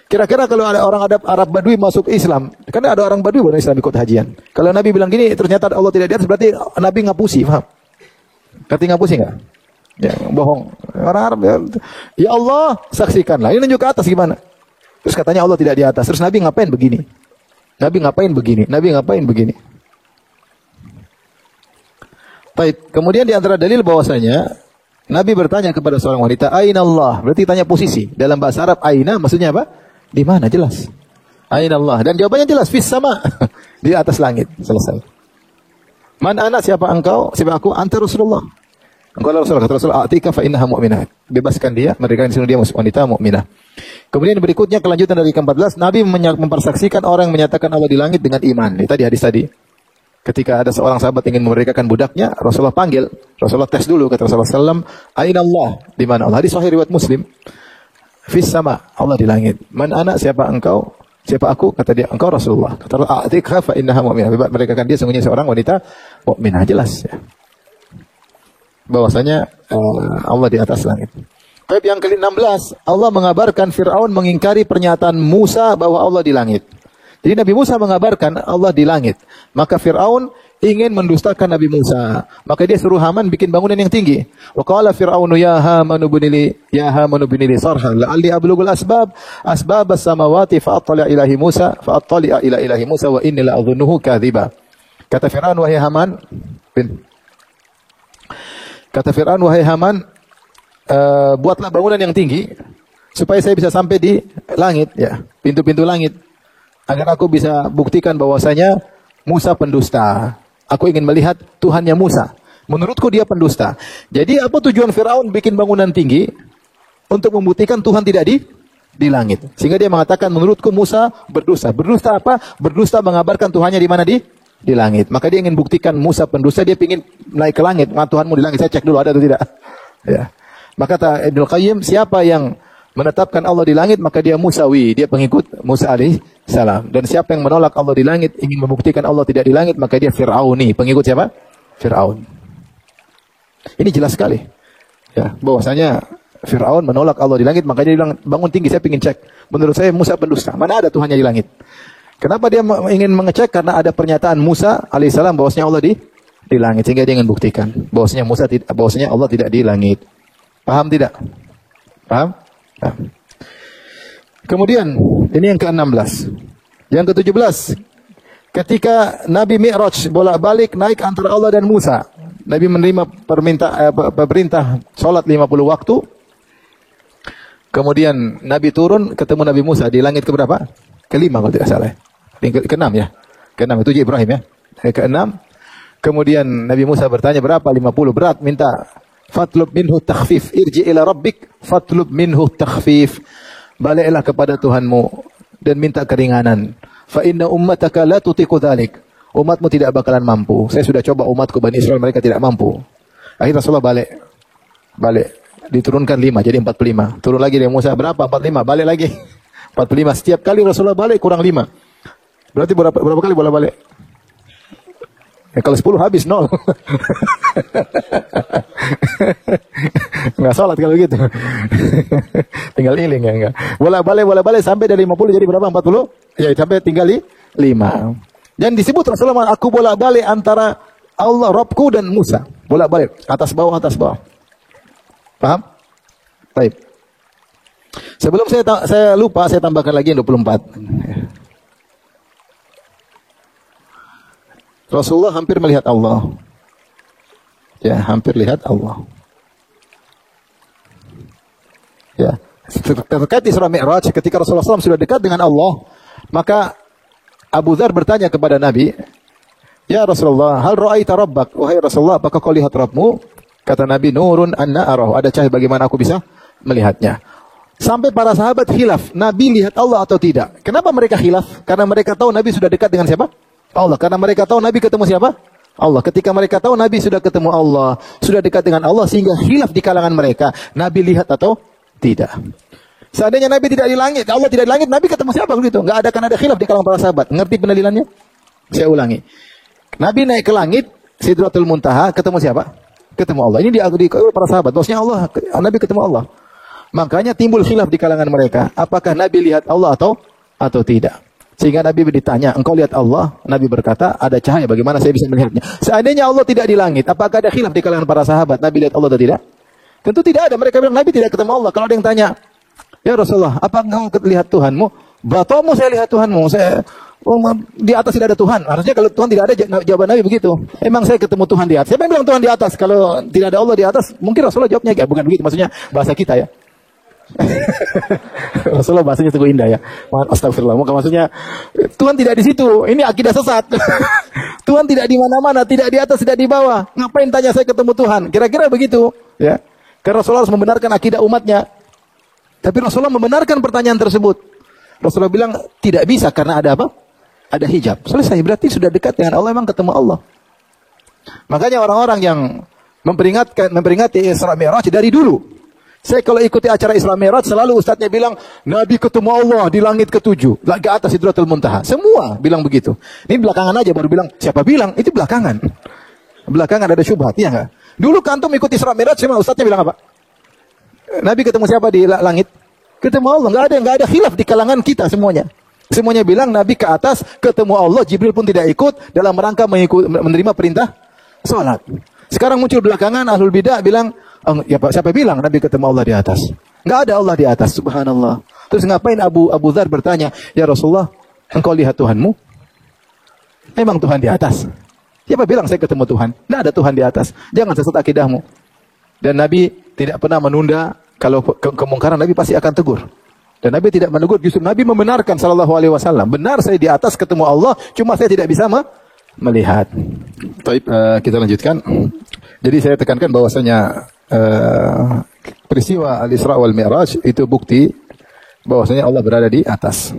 Kira-kira kalau ada orang Arab Badui masuk Islam, karena ada orang Badui bukan Islam ikut hajian. Kalau Nabi bilang gini, ternyata Allah tidak di atas, berarti Nabi ngapusi, paham? Ngerti ngapusi nggak? Ya, bohong. Orang Arab ya Allah, saksikanlah. Ini nunjuk ke atas gimana? Terus katanya Allah tidak di atas. Terus Nabi ngapain begini? Nabi ngapain begini? Nabi ngapain begini? Baik. Kemudian di antara dalil bahwasanya Nabi bertanya kepada seorang wanita, Aina Allah? Berarti tanya posisi. Dalam bahasa Arab, Aina maksudnya apa? Di mana? Jelas. Aina Allah. Dan jawabannya jelas. Fis sama. Di atas langit. Selesai. Man ana, siapa engkau? Siapa aku? Anta Rasulullah. Engkau adalah Rasulullah. Kata Rasulullah, Atika fa innaha mu'minah. Bebaskan dia. Merdekakan dia wanita mu'minah. Kemudian berikutnya kelanjutan dari ke-14. Nabi mempersaksikan orang yang menyatakan Allah di langit dengan iman. Ini tadi hadis tadi. Ketika ada seorang sahabat ingin memerdekakan budaknya, Rasulullah panggil. Rasulullah tes dulu. Kata Rasulullah SAW, Aina Allah? Di mana Allah? Hadis sahih riwayat Muslim. Fis sama, Allah di langit. Man anak, siapa engkau? Siapa aku? Kata dia, engkau Rasulullah. Kata Rasulullah, A'tikha fa innaha mu'minah. Mereka kan dia sungguhnya seorang wanita mu'minah. Jelas ya. Bahwasanya Allah di atas langit. Bab yang ke-16, Allah mengabarkan Fir'aun mengingkari pernyataan Musa bahwa Allah di langit. Jadi Nabi Musa mengabarkan Allah di langit. Maka Fir'aun ingin mendustakan Nabi Musa. Maka dia suruh Haman bikin bangunan yang tinggi. Wa qala Fir'aunu ya Haman ibni li sarhan la'alli ablughul asbab as-samawati fa attali' ila ilahi Musa wa inni la adhunnuhu kadhiba. Kata Fir'aun, wahai Haman, buatlah bangunan yang tinggi supaya saya bisa sampai di langit, ya, pintu-pintu langit, agar aku bisa buktikan bahwasanya Musa pendusta. Aku ingin melihat Tuhannya Musa. Menurutku dia pendusta. Jadi apa tujuan Firaun bikin bangunan tinggi? Untuk membuktikan Tuhan tidak di langit. Sehingga dia mengatakan menurutku Musa berdusta. Berdusta apa? Berdusta mengabarkan Tuhannya di mana? Di langit. Maka dia ingin buktikan Musa pendusta, dia ingin naik ke langit. Tuhanmu di langit. Saya cek dulu ada atau tidak. Ya. Maka kata Ibnu Qayyim, siapa yang menetapkan Allah di langit, maka dia Musawi, dia pengikut Musa alaihissalam. Dan siapa yang menolak Allah di langit, ingin membuktikan Allah tidak di langit, maka dia Fir'auni, pengikut siapa? Fir'aun. Ini jelas sekali. Ya, bahwasanya Fir'aun menolak Allah di langit, maka dia bilang, bangun tinggi, saya ingin cek. Menurut saya Musa pendusta. Mana ada Tuhannya di langit? Kenapa dia ingin mengecek? Karena ada pernyataan Musa alaihissalam bahwasanya Allah di langit, sehingga dia ingin buktikan bahwasanya Allah tidak di langit. Paham tidak? Paham? Nah. Kemudian ini yang ke-16. Yang ke-17, ketika Nabi Mi'raj bolak-balik naik antara Allah dan Musa, Nabi menerima perintah salat 50 waktu. Kemudian Nabi turun ketemu Nabi Musa di langit keberapa? Ke-5 kalau tidak salah. Ke-6 ya. Ke-6 itu Ibrahim ya. Ke-6. Kemudian Nabi Musa bertanya berapa? 50 berat, minta fatlub minhu takhfif, irji ila rabbik fatlub minhu takhfif, baliklah kepada Tuhanmu dan minta keringanan. Fa inna ummataka la tutiqu dzalik, umatmu tidak bakalan mampu. Saya sudah coba umatku Bani Israel, mereka tidak mampu. Akhirnya Rasulullah balik diturunkan 5 jadi 45. Turun lagi dari Musa berapa? 45, balik lagi 45. Setiap kali Rasulullah balik kurang 5. Berarti berapa kali boleh balik? Ya, kalau 10 habis 0. Nggak sholat kalau gitu. Tinggal iling ya enggak. Bola-balik sampai dari 50 jadi berapa? 40? Ya sampai tinggal 5. Dan disebut Rasulullah, aku bolak-balik antara Allah, Rabbku dan Musa. Bolak-balik, atas bawah. Paham? Baik. Sebelum saya lupa, saya tambahkan lagi yang 24. Rasulullah hampir melihat Allah. Ya, hampir lihat Allah. Ya, terkait Isra Mi'raj, ketika Rasulullah SAW sudah dekat dengan Allah, maka Abu Dzar bertanya kepada Nabi, "Ya Rasulullah, hal ra'aita rabbak?" Wahai Rasulullah, apakah kau lihat Rabbmu? Kata Nabi, "Nurun anna arahu." Ada cahaya, bagaimana aku bisa melihatnya? Sampai para sahabat khilaf, Nabi lihat Allah atau tidak. Kenapa mereka khilaf? Karena mereka tahu Nabi sudah dekat dengan siapa? Allah. Karena mereka tahu Nabi ketemu siapa? Allah. Ketika mereka tahu Nabi sudah ketemu Allah, sudah dekat dengan Allah, sehingga khilaf di kalangan mereka, Nabi lihat atau tidak. Seandainya Nabi tidak di langit, Allah tidak di langit, Nabi ketemu siapa begitu? Enggak ada khilaf di kalangan para sahabat. Ngerti pendalilannya? Saya ulangi. Nabi naik ke langit, Sidratul Muntaha, ketemu siapa? Ketemu Allah. Ini di para sahabat. Bosnya Allah, Nabi ketemu Allah. Makanya timbul khilaf di kalangan mereka. Apakah Nabi lihat Allah atau tidak? Sehingga Nabi ditanya, engkau lihat Allah? Nabi berkata, ada cahaya, bagaimana saya bisa melihatnya? Seandainya Allah tidak di langit, apakah ada khilaf di kalangan para sahabat? Nabi lihat Allah atau tidak? Tentu tidak ada. Mereka bilang, Nabi tidak ketemu Allah. Kalau ada yang tanya, ya Rasulullah, apa engkau lihat Tuhanmu? Batomu saya lihat Tuhanmu. Di atas tidak ada Tuhan. Harusnya kalau Tuhan tidak ada, jawaban Nabi begitu. Emang saya ketemu Tuhan di atas. Siapa yang bilang Tuhan di atas? Kalau tidak ada Allah di atas, mungkin Rasulullah jawabnya, bukan begitu. Maksudnya bahasa kita ya. Rasulullah bahasanya sungguh indah ya. Astagfirullah. Maksudnya Tuhan tidak di situ. Ini akidah sesat. Tuhan tidak di mana-mana, tidak di atas, tidak di bawah. Ngapain tanya saya ketemu Tuhan? Kira-kira begitu, ya. Karena Rasulullah harus membenarkan akidah umatnya. Tapi Rasulullah membenarkan pertanyaan tersebut. Rasulullah bilang tidak bisa karena ada apa? Ada hijab. Selesai. Berarti sudah dekat dengan Allah, memang ketemu Allah. Makanya orang-orang yang memperingati Isra Mi'raj dari dulu. Saya kalau ikuti acara Isra Mi'raj selalu ustadznya bilang Nabi ketemu Allah di langit ke-7, ke atas Sidratul Muntaha. Semua bilang begitu. Ini belakangan aja baru bilang, siapa bilang? Itu belakangan. Belakangan ada syubhat, ya enggak? Dulu kantum ikuti Isra Mi'raj, sama ustadznya bilang apa? Nabi ketemu siapa di langit? Ketemu Allah. Enggak ada khilaf di kalangan kita semuanya. Semuanya bilang Nabi ke atas ketemu Allah, Jibril pun tidak ikut dalam rangka menerima perintah salat. Sekarang muncul belakangan ahlul bidah bilang, ya Pak, siapa bilang Nabi ketemu Allah di atas? Enggak ada Allah di atas, subhanallah. Terus ngapain Abu Dzar bertanya, ya Rasulullah, engkau lihat Tuhanmu? Memang Tuhan di atas. Siapa bilang saya ketemu Tuhan? Enggak ada Tuhan di atas. Jangan sesat akidahmu. Dan Nabi tidak pernah menunda, kalau kemungkaran Nabi pasti akan tegur. Dan Nabi tidak menegur, justru Nabi membenarkan sallallahu alaihi wasallam. Benar saya di atas ketemu Allah, cuma saya tidak bisa melihat. Baik, kita lanjutkan. Jadi saya tekankan bahwasanya peristiwa Al-Isra wal Mi'raj itu bukti bahwasanya Allah berada di atas.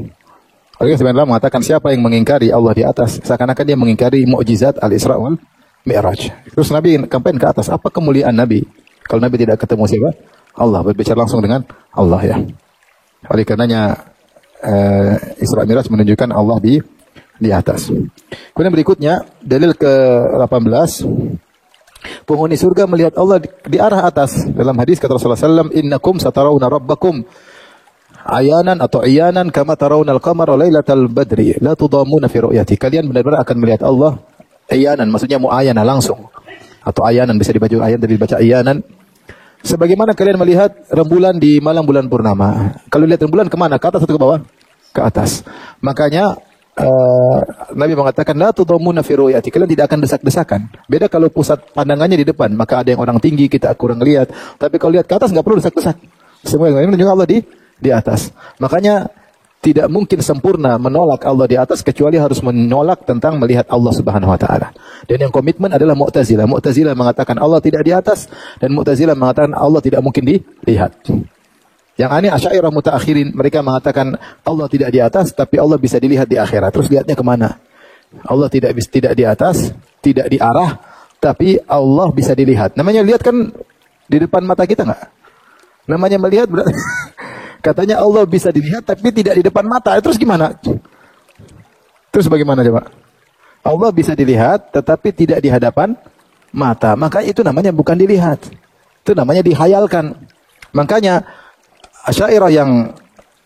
Oleh karena Allah mengatakan siapa yang mengingkari Allah di atas, seakan-akan dia mengingkari mukjizat Al-Isra wal Mi'raj. Terus Nabi kampen ke atas, apa kemuliaan Nabi? Kalau Nabi tidak ketemu siapa? Allah, berbicara langsung dengan Allah ya. Oleh karenanya Isra Mi'raj menunjukkan Allah di atas. Kemudian berikutnya dalil ke-18, penghuni surga melihat Allah di arah atas. Dalam hadis kata Rasulullah SAW, innakum satarawna rabbakum ayanan atau iyanan kama tarawnal qamara lailatal badri la tudamuna fi ru'yati. Kalian benar-benar akan melihat Allah iyanan, maksudnya muayana langsung. Atau ayanan, bisa dibaca ayan, dari dibaca iyanan. Sebagaimana kalian melihat rembulan di malam bulan purnama. Kalau lihat rembulan kemana? Ke atas atau ke bawah? Ke atas. Makanya Nabi mengatakan la tudamuna fi ru'yati, kalian tidak akan desak-desakan. Beda kalau pusat pandangannya di depan, maka ada yang orang tinggi kita kurang lihat. Tapi kalau lihat ke atas enggak perlu desak-desak. Semua yang menunjukkan Allah di atas. Makanya tidak mungkin sempurna menolak Allah di atas kecuali harus menolak tentang melihat Allah Subhanahu wa taala. Dan yang komitmen adalah Mu'tazilah. Mu'tazilah mengatakan Allah tidak di atas dan Mu'tazilah mengatakan Allah tidak mungkin dilihat. Yang aneh Asy'ariyah mutaakhirin, mereka mengatakan Allah tidak di atas tapi Allah bisa dilihat di akhirat. Terus lihatnya kemana? Allah tidak di atas, tidak di arah, tapi Allah bisa dilihat. Namanya lihat kan di depan mata kita enggak? Namanya melihat berarti katanya Allah bisa dilihat tapi tidak di depan mata. Terus gimana? Terus bagaimana coba? Allah bisa dilihat tetapi tidak di hadapan mata, maka itu namanya bukan dilihat. Itu namanya dihayalkan. Makanya Asy'ariyah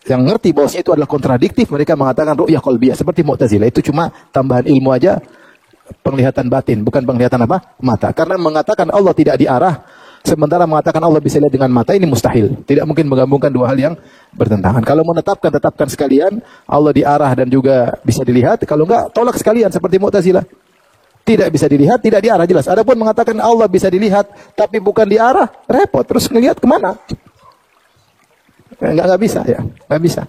yang ngerti bahwasanya itu adalah kontradiktif, mereka mengatakan ru'yah qalbiyah seperti Mu'tazilah, itu cuma tambahan ilmu aja, penglihatan batin, bukan penglihatan apa? Mata. Karena mengatakan Allah tidak diarah, sementara mengatakan Allah bisa lihat dengan mata, ini mustahil. Tidak mungkin menggabungkan dua hal yang bertentangan. Kalau tetapkan sekalian, Allah diarah dan juga bisa dilihat. Kalau enggak, tolak sekalian seperti Mu'tazilah. Tidak bisa dilihat, tidak diarah, jelas. Adapun mengatakan Allah bisa dilihat, tapi bukan diarah, repot. Terus ngelihat kemana? Enggak bisa ya, enggak bisa.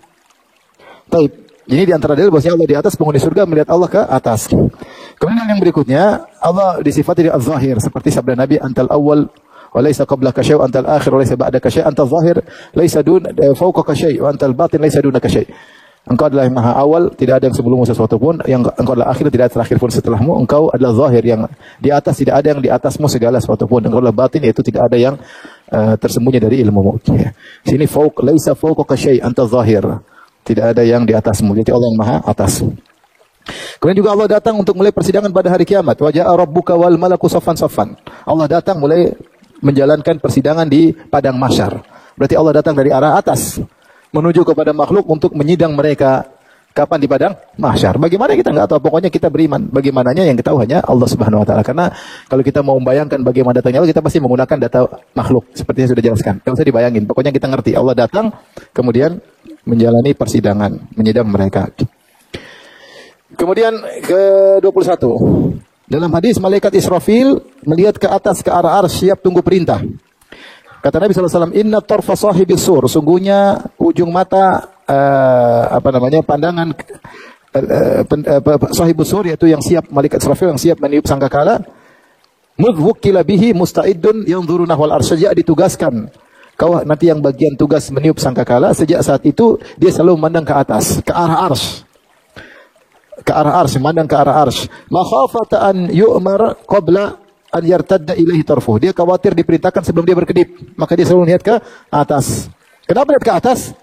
Taib. Ini di antara dalil bahwasanya Allah di atas, penghuni surga melihat Allah ke atas. Kemudian yang berikutnya, Allah disifati dengan az-zahir, seperti sabda Nabi, antal awwal wa laysa qablaka syai' wa antal akhir wa laysa ba'daka syai', antal zahir laysa fawqaka syai' wa antal batin laysa dunaka syai'. Engkau adalah yang maha awal, tidak ada yang sebelummu sesuatu pun, yang engkau adalah akhir, tidak ada terakhir pun setelahmu. Engkau adalah zahir, yang di atas, tidak ada yang di atasmu segala sesuatu pun. Engkau adalah batin, yaitu tidak ada yang tersembunyi dari ilmumu. Ya. Sini fauq, laisa fauqaka syai', anta zahir. Tidak ada yang di atasmu. Jadi Allah yang maha atas. Kemudian juga Allah datang untuk mulai persidangan pada hari kiamat. Wa ja'a rabbuka wal malaku saffan-saffan. Allah datang mulai menjalankan persidangan di padang mahsyar. Berarti Allah datang dari arah atas menuju kepada makhluk untuk menyidang mereka. Kapan? Di padang mahsyar. Bagaimana kita nggak tahu, pokoknya kita beriman. Bagaimananya yang kita tahu hanya Allah Subhanahu wa taala. Karena kalau kita mau membayangkan bagaimana datangnya Allah, kita pasti menggunakan data makhluk seperti yang sudah dijelaskan. Enggak usah dibayangin. Pokoknya kita ngerti Allah datang kemudian menjalani persidangan, menyidang mereka. Kemudian ke-21. Dalam hadis, malaikat Israfil melihat ke atas ke arah arsy, siap tunggu perintah. Kata Nabi SAW, inna tarfa sahibis sur, sungguhnya ujung mata pandangan sahibus sur, yaitu yang siap, malaikat Israfil yang siap meniup sangkakala, mudh wukila bihi musta'iddun yanzuru nahwal arsy, sejak ditugaskan kau nanti yang bagian tugas meniup sangkakala, sejak saat itu dia selalu memandang ke atas, ke arah arsy. Ke arah arsy, memandang ke arah arsy. Makhafata an yu'mar qabla an yartadda ilaihi tarfuh. Dia khawatir diperintahkan sebelum dia berkedip, maka dia selalu lihat ke atas. Kenapa lihat ke atas?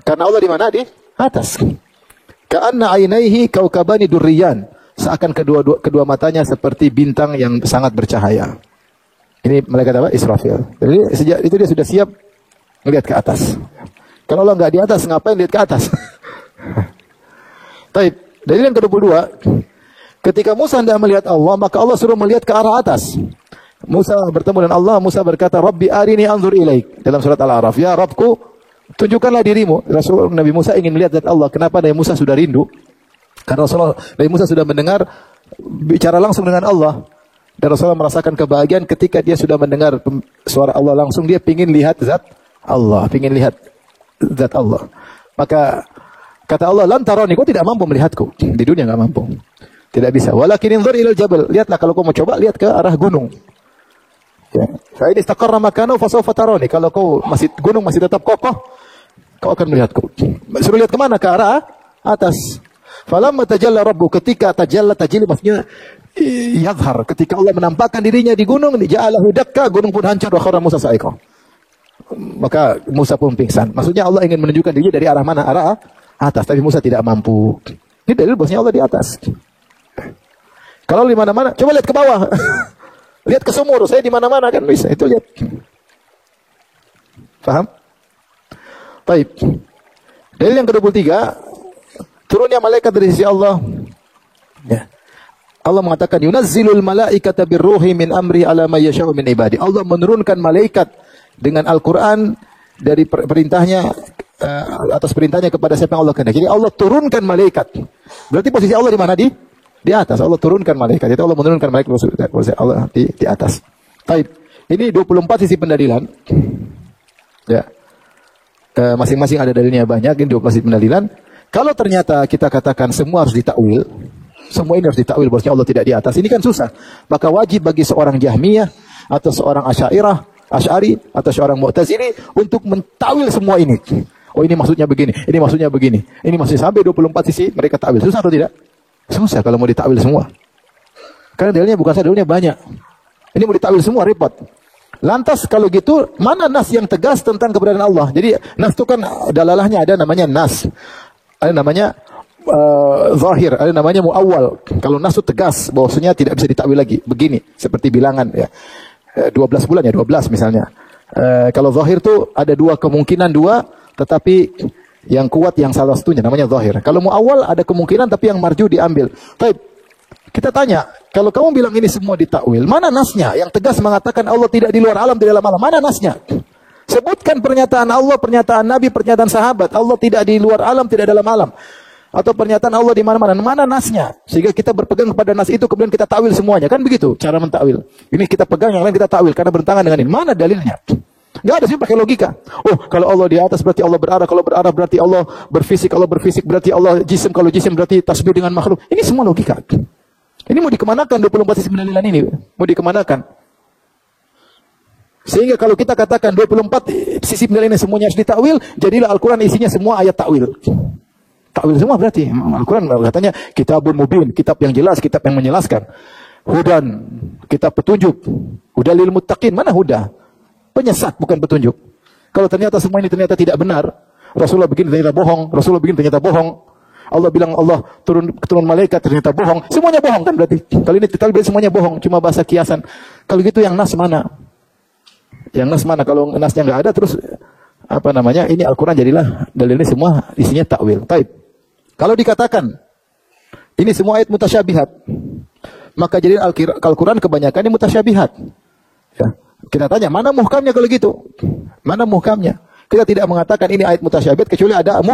Karena Allah di mana? Di atas. Ka'anna ainaihi kaukabani durriyan. Seakan kedua matanya seperti bintang yang sangat bercahaya. Ini malaikat apa? Israfil. Jadi sejak itu dia sudah siap melihat ke atas. Kalau Allah nggak di atas, ngapain lihat ke atas? Taib. Dalil yang ke-22. Ketika Musa hendak melihat Allah, maka Allah suruh melihat ke arah atas. Musa bertemu dengan Allah, Musa berkata, Rabbi arini anzur ilaik. Dalam surat Al-A'raf, ya Rabbku, tunjukkanlah dirimu. Rasul Nabi Musa ingin melihat zat Allah. Kenapa Nabi Musa sudah rindu? Karena Nabi Musa sudah mendengar bicara langsung dengan Allah. Dan Rasulullah merasakan kebahagiaan ketika dia sudah mendengar suara Allah langsung. Dia ingin lihat zat Allah, ingin lihat zat Allah. Maka kata Allah, lantaroni, kau tidak mampu melihatku. Di dunia nggak mampu. Tidak bisa. Walakin inzur ilal jabal. Lihatlah, kalau kau mau coba, lihat ke arah gunung. Ya. Fa in istaqarra makanahu fasawfa tarani. Kalau kau gunung masih tetap kokoh, kau akan melihatku. Suruh lihat kemana? Ke arah atas. Falamma tajalla rabbu, ketika tajilli maksudnya yazhar, ketika Allah menampakkan dirinya di gunung, ja'alahu dakka, gunung pun hancur, wa kharra Musa sa'iqa. Maka Musa pun pingsan. Maksudnya Allah ingin menunjukkan dirinya dari arah mana? Arah atas, tapi Musa tidak mampu. Ini dalil bahwasanya Allah di atas. Kalau di mana-mana, coba lihat ke bawah. Lihat ke sumur, saya di mana-mana kan bisa. Itu lihat. Paham? Baik. Dalil yang ke-23, turunnya malaikat dari sisi Allah. Ya. Allah mengatakan, yunazzilul malaikata birruhi min amri ala may yasha'u min ibadi. Allah menurunkan malaikat dengan Al-Qur'an dari perintahnya, atas perintahnya kepada siapa yang Allah kehendaki. Jadi Allah turunkan malaikat. Berarti posisi Allah di mana? Di atas. Allah turunkan malaikat. Itu Allah menurunkan malaikat, Allah di atas. Baik. Ini 24 sisi pendalilan. Ya. Masing-masing ada dalilnya banyak. Ini 24 sisi pendalilan. Kalau ternyata kita katakan semua harus ditakwil, semua ini harus ditakwil bahwasanya Allah tidak di atas, ini kan susah. Maka wajib bagi seorang Jahmiyah atau seorang Asy'ari atau seorang Mu'tazili untuk mentakwil semua ini. Oh, ini maksudnya begini, ini maksudnya begini. Ini masih sampai 24 sisi mereka takwil. Susah atau tidak? Susah kalau mau ditakwil semua. Karena dalilnya bukan satu, dalilnya banyak. Ini mau ditakwil semua repot. Lantas kalau gitu, mana nas yang tegas tentang keberadaan Allah? Jadi nas itu kan dalalahnya ada namanya nas. Ada namanya zahir, ada namanya muawwal. Kalau nas itu tegas bahwasanya tidak bisa ditakwil lagi. Begini, seperti bilangan ya. 12 bulan ya 12 misalnya. Kalau zahir tuh ada dua kemungkinan tetapi yang kuat yang salah satunya namanya zahir. Kalau muawwal ada kemungkinan tapi yang marju diambil. Baik. Kita tanya, kalau kamu bilang ini semua ditakwil, mana nasnya? Yang tegas mengatakan Allah tidak di luar alam, di dalam alam. Mana nasnya? Sebutkan pernyataan Allah, pernyataan Nabi, pernyataan sahabat. Allah tidak di luar alam, tidak dalam alam. Atau pernyataan Allah di mana-mana. Mana nasnya? Sehingga kita berpegang kepada nas itu, kemudian kita takwil semuanya. Kan begitu cara mentakwil. Ini kita pegang, yang lain kita takwil karena bertentangan dengan ini. Mana dalilnya? Nggak ada sih pakai logika. Oh, kalau Allah di atas berarti Allah berarah. Kalau berarah berarti Allah berfisik. Kalau berfisik berarti Allah jisim. Kalau jisim berarti tasbih dengan makhluk. Ini semua logika. Ini mau dikemanakan 24 sisi pendalilan ini? Mau dikemanakan? Sehingga kalau kita katakan 24 sisi pendalilan ini semuanya harus ditakwil, jadilah Al-Quran isinya semua ayat takwil. Takwil semua berarti. Al-Quran katanya kitabun mubin, kitab yang jelas, kitab yang menjelaskan. Hudan, kitab petunjuk. Huda lil muttaqin, mana huda? Penyesat bukan petunjuk. Kalau ternyata semua ini ternyata tidak benar, Rasulullah begini ternyata bohong, Rasulullah begini ternyata bohong. Allah bilang Allah turun malaikat ternyata bohong. Semuanya bohong kan berarti. Kali ini kita lihat semuanya bohong, cuma bahasa kiasan. Kalau gitu yang nas mana? Yang nas mana? Kalau nasnya nggak ada terus apa namanya? Ini Al-Qur'an jadilah dalilnya semua isinya takwil. Taib. Kalau dikatakan ini semua ayat mutasyabihat, maka jadi Al-Qur'an kebanyakan ini mutasyabihat. Ya. Kita tanya, mana muhkamnya kalau gitu? Mana muhkamnya? Kita tidak mengatakan ini ayat mutasyabihat kecuali ada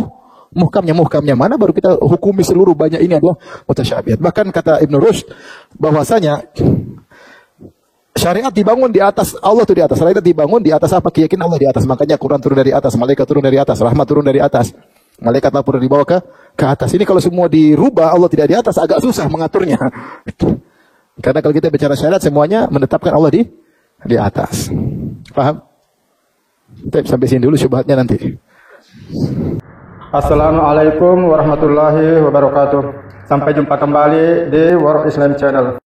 muhkamnya mana baru kita hukumi seluruh banyak ini adalah mutasyabihat. Bahkan kata Ibnu Rushd bahwasanya syariat dibangun di atas, Allah itu di atas, syariat dibangun di atas apa? Keyakinan Allah di atas. Makanya Quran turun dari atas, malaikat turun dari atas, rahmat turun dari atas, malaikat lapor dibawa ke atas. Ini kalau semua dirubah, Allah tidak di atas, agak susah mengaturnya. Karena kalau kita bicara syariat semuanya menetapkan Allah di atas. Paham? Sampai sini dulu syubhatnya nanti. Assalamualaikum warahmatullahi wabarakatuh. Sampai jumpa kembali di World Islam Channel.